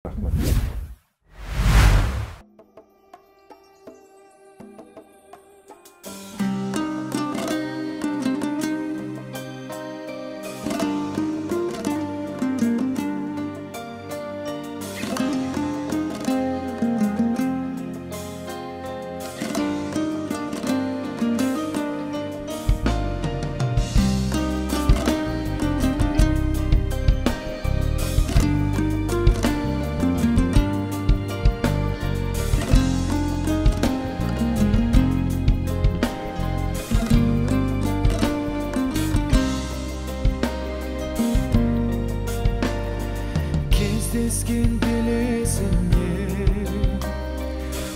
Рахмат. Кездескен белесіңнен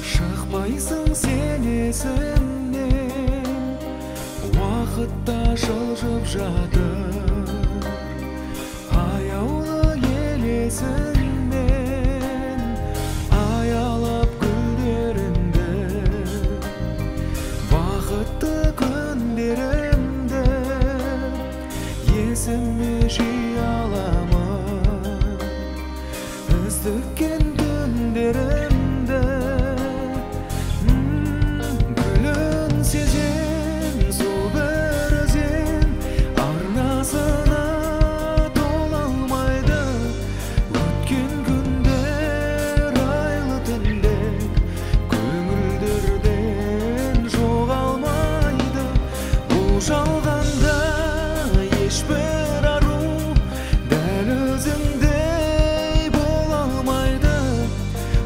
шықпайсың сен есімнен, уақытта жылжып жатыр аяулы елесіңнен. Аялап гүлдеріңді, бақытты күндерімді есіме жиі аламын, өздіккен күндерімді. Гүлін сезен, сол бір өзен арнасына тола алмайды. Өткен күндер, айлы түндер көңілдерден жоғалмайды. Бұл жалғанда ешбір ару дәл өзіңдей бола алмайды.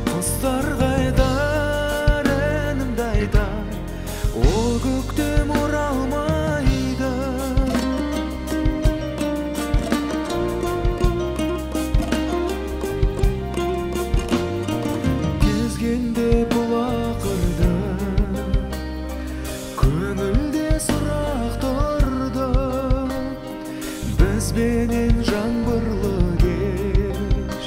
Құстар қайдар әнімді айтар, ол көктем оралмайды. Кезгенде бұл ақырды, көңілде сұрақ тұрды. Бізбенен жаңбырлы кеш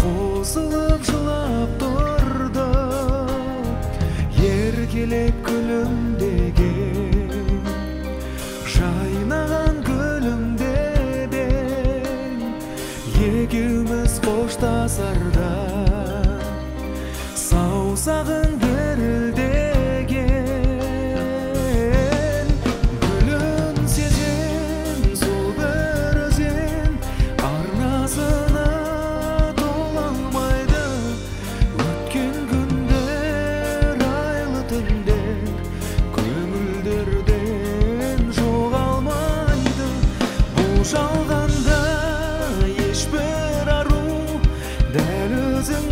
қосылып жылап тұрды. Еркелеп күлімдеген, жайнаған гүлімдеген, екеуміз қоштасарда саусағың дірілдеген. Гүлін сезен, сол бір өзен арнасына тола алмайды. Өткен күндер, айлы түндер көңілдерден жоғалмайды. Бұл жалғанда ешбір ару дәл өзің